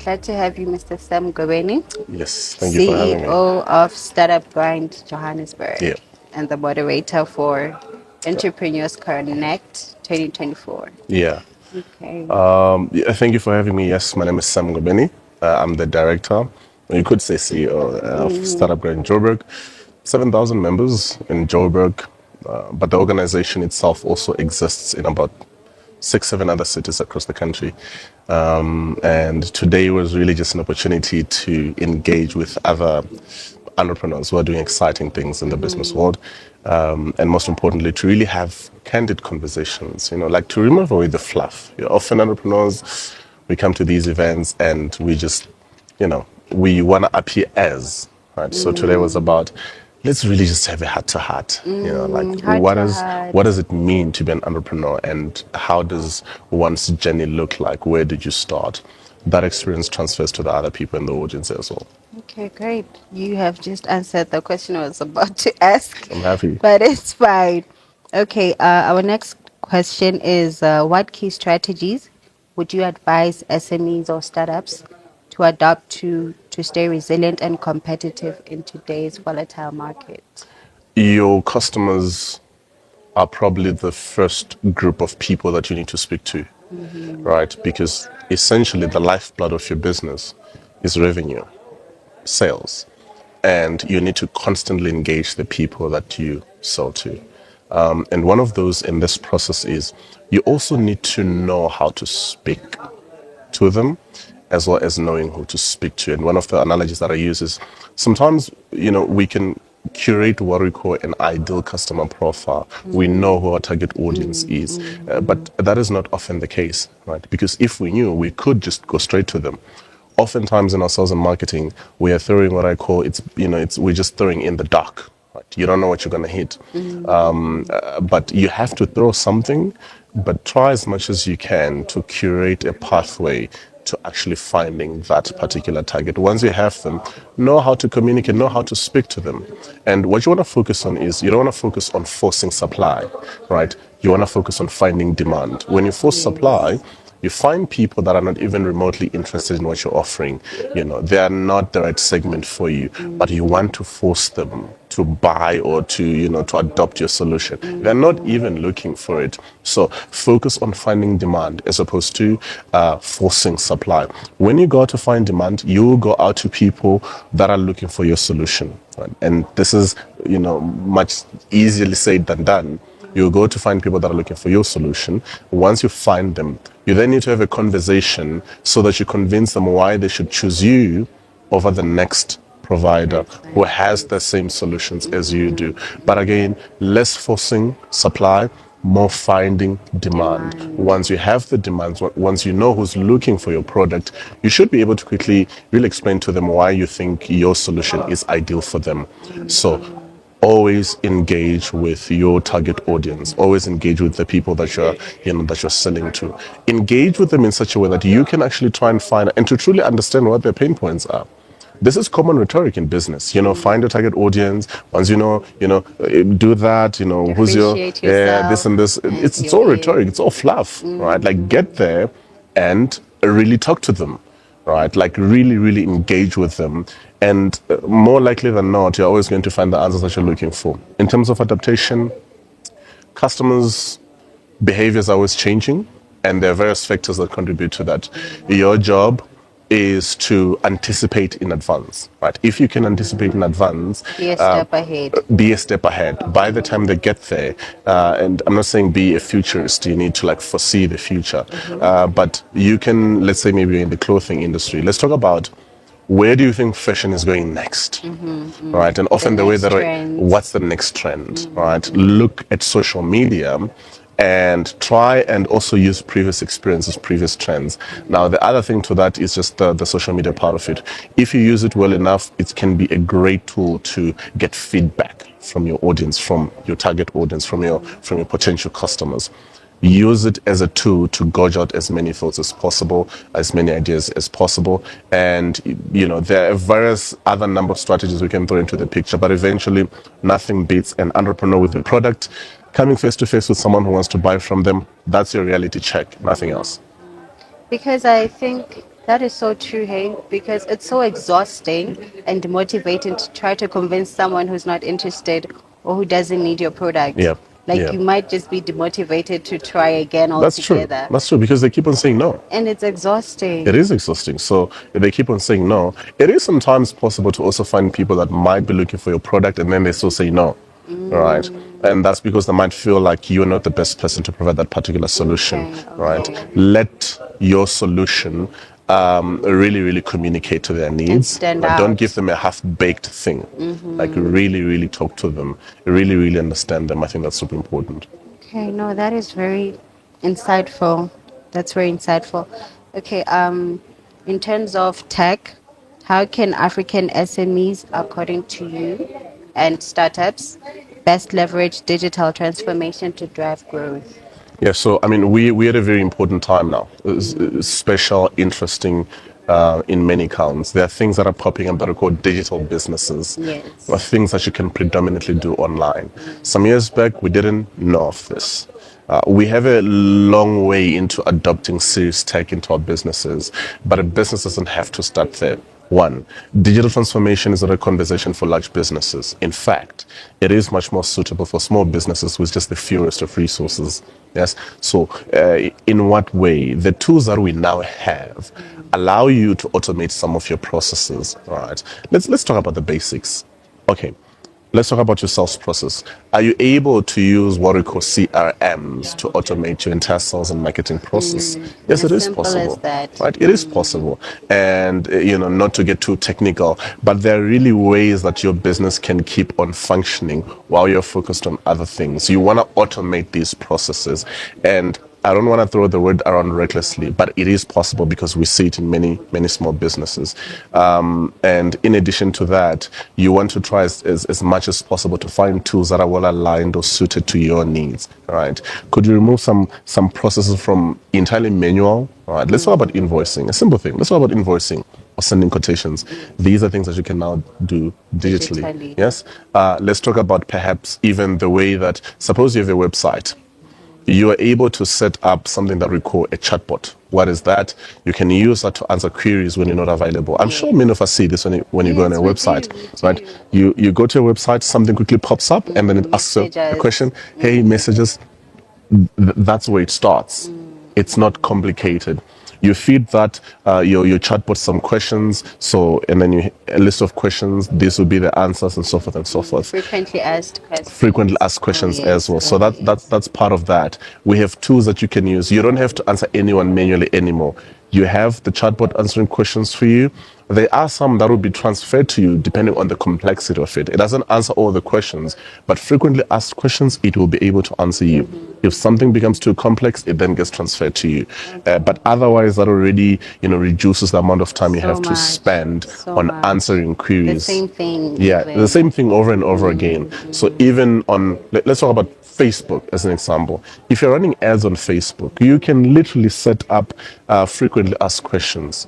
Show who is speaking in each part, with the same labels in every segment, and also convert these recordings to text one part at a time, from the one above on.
Speaker 1: Glad to have you, Mr. Sam Gobeni,
Speaker 2: Yes, thank you for having me.
Speaker 1: CEO of Startup Grind
Speaker 2: Yeah,
Speaker 1: Johannesburg and the moderator for Entrepreneurs Connect 2024.
Speaker 2: yeah.
Speaker 1: Okay.
Speaker 2: Thank you for having me. Yes, my name is Sam Gobeni. I'm the director, or you could say CEO of Startup Grad in Joburg. 7,000 members in Joburg, but the organization itself also exists in about 6, 7 other cities across the country. And today was really just an opportunity to engage with other entrepreneurs who are doing exciting things in the business world. And most importantly, to really have candid conversations, like to remove away the fluff. Often entrepreneurs, we come to these events and we just, we want to appear as, right? So today was about, let's really just have a heart to heart, like
Speaker 1: Heart to heart.
Speaker 2: what does it mean to be an entrepreneur and how does one's journey look like? Where did you start? That experience transfers to the other people in the audience as well.
Speaker 1: Okay, great. You have just answered the question I was about to ask,
Speaker 2: I'm happy.
Speaker 1: but it's fine. Okay, our next question is what key strategies would you advise SMEs or startups to adopt to stay resilient and competitive in today's volatile market?
Speaker 2: Your customers are probably the first group of people that you need to speak to, right? Because essentially the lifeblood of your business is revenue, sales, and you need to constantly engage the people that you sell to. And one of those in this process is you also need to know how to speak to them as well as knowing who to speak to. And one of the analogies that I use is sometimes, we can curate what we call an ideal customer profile. We know who our target audience is, but that is not often the case, right? Because if we knew, we could just go straight to them. Oftentimes in our sales and marketing, we are throwing what I call we're just throwing in the dark. Right? You don't know what you're going to hit, but you have to throw something. But try as much as you can to curate a pathway to actually finding that particular target. Once you have them, know how to communicate, know how to speak to them. And what you want to focus on is you don't want to focus on forcing supply, right? You want to focus on finding demand. When you force supply, you find people that are not even remotely interested in what you're offering. They are not the right segment for you, but you want to force them to buy or to adopt your solution. They're not even looking for it. So focus on finding demand as opposed to forcing supply. When you go out to find demand, you will go out to people that are looking for your solution. Right? And this is, much easily said than done. You go to find people that are looking for your solution. Once you find them, you then need to have a conversation so that you convince them why they should choose you over the next provider who has the same solutions as you do. But again, less forcing supply, more finding demand. Once you have the demands, once you know who's looking for your product, you should be able to quickly really explain to them why you think your solution is ideal for them. So always engage with your target audience. Always engage with the people that you're selling to. Engage with them in such a way that you can actually try and find and to truly understand what their pain points are. This is common rhetoric in business. Find your target audience. Once do that. Who's your
Speaker 1: Differentiate yourself
Speaker 2: this and this.
Speaker 1: and
Speaker 2: It's
Speaker 1: your
Speaker 2: all
Speaker 1: in.
Speaker 2: rhetoric. It's all fluff, right? Like get there and really talk to them, right? Like really, really engage with them. And more likely than not, you're always going to find the answers that you're looking for. In terms of adaptation, customers' behaviors are always changing, and there are various factors that contribute to that. Your job is to anticipate in advance, right? If you can anticipate in advance,
Speaker 1: Be a step ahead.
Speaker 2: be a step ahead. By the time they get there, and I'm not saying be a futurist, you need to foresee the future, but you can, let's say maybe in the clothing industry, let's talk about where do you think fashion is going next, right? And often the way
Speaker 1: next
Speaker 2: that,
Speaker 1: trend.
Speaker 2: what's the next trend, right? Look at social media and try and also use previous experiences, previous trends. Now, the other thing to that is just the social media part of it. If you use it well enough, it can be a great tool to get feedback from your audience, from your target audience, from your potential customers. Use it as a tool to gauge out as many thoughts as possible, as many ideas as possible. And, there are various other number of strategies we can throw into the picture, but eventually nothing beats an entrepreneur with a product coming face to face with someone who wants to buy from them. That's your reality check, nothing else.
Speaker 1: Because I think That is so true, hey, because it's so exhausting and demotivating to try to convince someone who's not interested or who doesn't need your product.
Speaker 2: Yeah,
Speaker 1: Like
Speaker 2: yeah.
Speaker 1: you might just be demotivated to try again
Speaker 2: That's true.
Speaker 1: altogether.
Speaker 2: That's true because they keep on saying no.
Speaker 1: And it's
Speaker 2: It
Speaker 1: exhausting.
Speaker 2: is exhausting. So if they keep on saying no, it is sometimes possible to also find people that might be looking for your product and then they still say no. Right. And that's because they might feel like you're not the best person to provide that particular solution.
Speaker 1: Okay,
Speaker 2: Right.
Speaker 1: okay.
Speaker 2: Let your solution really, really communicate to their
Speaker 1: And
Speaker 2: needs.
Speaker 1: stand
Speaker 2: Right? Don't give
Speaker 1: out.
Speaker 2: them a half-baked thing. Like really, really talk to them. Really, really understand them. I think that's super important.
Speaker 1: Okay, no, that is very insightful. That's very insightful. Okay, in terms of tech, how can African SMEs, according to you, and startups best leverage digital transformation to drive growth?
Speaker 2: Yeah, so I mean, we're at a very important time now. It's special, interesting in many counts. There are things that are popping up that are called digital businesses, or
Speaker 1: Yes.
Speaker 2: things that you can predominantly do online. Some years back, we didn't know of this. We have a long way into adopting serious tech into our businesses, but a business doesn't have to start there. One, digital transformation is not a conversation for large businesses. In fact, it is much more suitable for small businesses with just the fewest of resources. Yes. So, in what way? The tools that we now have allow you to automate some of your processes. All right. Let's talk about the basics. Okay. Let's talk about your sales process. Are you able to use what we call CRMs to automate your entire sales and marketing process? Yes, it
Speaker 1: As
Speaker 2: is
Speaker 1: simple as
Speaker 2: possible.
Speaker 1: that.
Speaker 2: Right? It is possible. And, not to get too technical, but there are really ways that your business can keep on functioning while you're focused on other things. You want to automate these processes. And I don't want to throw the word around recklessly, but it is possible because we see it in many, many small businesses. And in addition to that, you want to try as much as possible to find tools that are well aligned or suited to your needs. Right? Could you remove some processes from entirely manual? All right. Let's talk about invoicing. A simple thing. Let's talk about invoicing or sending quotations. These are things that you can now do digitally.
Speaker 1: Digitally.
Speaker 2: Yes. Let's talk about perhaps even the way that suppose you have a website, you are able to set up something that we call a chatbot. What is that? You can use that to answer queries when you're not available. I'm sure many of us see this when you go on a
Speaker 1: Yes, we
Speaker 2: website,
Speaker 1: do, we
Speaker 2: right?
Speaker 1: do.
Speaker 2: You go to a website, something quickly pops up, and then it asks a
Speaker 1: Messages.
Speaker 2: question. Hey, messages. That's where it starts. It's not complicated. You feed that your chatbot some questions, and then a list of questions. These will be the answers, and so forth and so forth.
Speaker 1: Frequently asked questions.
Speaker 2: Frequently asked
Speaker 1: Oh,
Speaker 2: questions as
Speaker 1: yes.
Speaker 2: well. So
Speaker 1: Oh, yes.
Speaker 2: that's part of that. We have tools that you can use. You don't have to answer anyone manually anymore. You have the chatbot answering questions for you. There are some that will be transferred to you depending on the complexity of it. It doesn't answer all the questions, but frequently asked questions, it will be able to answer you. If something becomes too complex, it then gets transferred to you. But otherwise, that already reduces the amount of time you
Speaker 1: So
Speaker 2: have to
Speaker 1: much.
Speaker 2: spend
Speaker 1: So
Speaker 2: on
Speaker 1: much.
Speaker 2: answering
Speaker 1: The
Speaker 2: queries.
Speaker 1: same thing.
Speaker 2: Yeah, the
Speaker 1: Even.
Speaker 2: same thing over and over again. So even on, let's talk about Facebook as an example. If you're running ads on Facebook, you can literally set up frequently asked questions.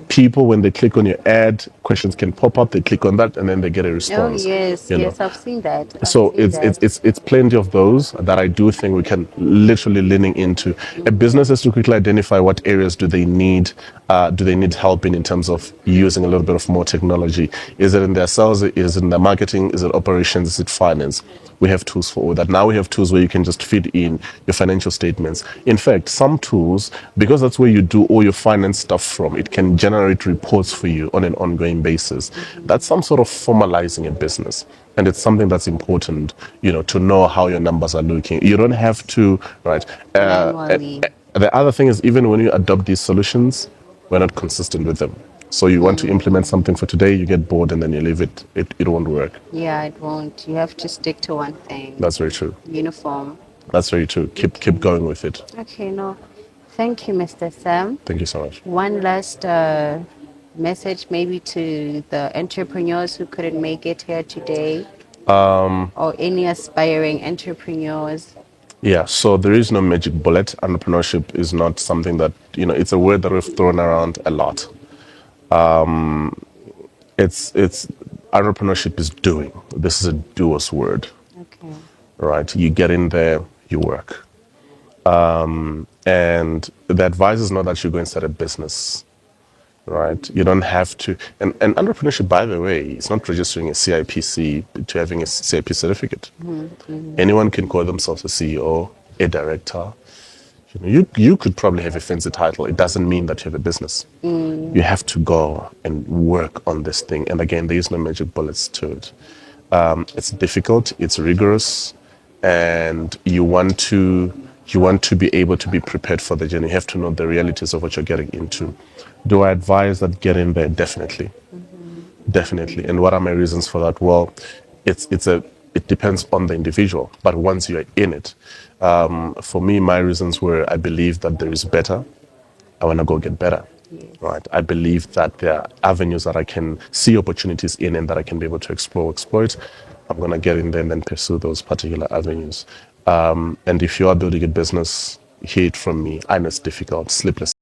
Speaker 2: People when they click on your ad, questions can pop up. They click on that, and then they get a
Speaker 1: Oh,
Speaker 2: response.
Speaker 1: yes. Yes, I've seen that. I've
Speaker 2: So
Speaker 1: seen that.
Speaker 2: it's plenty of those that I do think we can literally leaning into. A business has to quickly identify what areas do they need help in terms of using a little bit of more technology. Is it in their sales? Is it in their marketing? Is it operations? Is it finance? We have tools for all that. Now we have tools where you can just feed in your financial statements. In fact, some tools, because that's where you do all your finance stuff from, it can generate reports for you on an ongoing basis. That's some sort of formalizing a business. And it's something that's important, to know how your numbers are looking. You don't have to, right?
Speaker 1: Manually.
Speaker 2: The other thing is, even when you adopt these solutions, we're not consistent with them. So you want to implement something for today, you get bored, and then you leave it. It won't work.
Speaker 1: Yeah, it won't. You have to stick to one thing.
Speaker 2: That's very true.
Speaker 1: Uniform.
Speaker 2: That's very true. Keep going with it.
Speaker 1: Okay, no. Thank you, Mr. Sam.
Speaker 2: Thank you so much.
Speaker 1: One last message maybe to the entrepreneurs who couldn't make it here today, or any aspiring entrepreneurs.
Speaker 2: Yeah, so there is no magic bullet. Entrepreneurship is not something that, it's a word that we've thrown around a lot. It's entrepreneurship is doing. This is a doer's word,
Speaker 1: Okay.
Speaker 2: right? You get in there, you work. And the advice is not that you go and start a business. right? You don't have to. And entrepreneurship, by the way, is not registering a CIPC to having a CIP certificate. Anyone can call themselves a CEO, a director. You could probably have a fancy title. It doesn't mean that you have a business. You have to go and work on this thing. And again, there is no magic bullets to it. It's difficult, it's rigorous, and you want to be able to be prepared for the journey. You have to know the realities of what you're getting into. Do I advise that get in there? Definitely. Definitely. And what are my reasons for that? Well, it depends on the individual, but once you're in it, for me, my reasons were I believe that there is better. I want to go get better. Right. I believe that there are avenues that I can see opportunities in and that I can be able to exploit. I'm going to get in there and then pursue those particular avenues. And if you are building a business, hear it from me. I know it's difficult, sleepless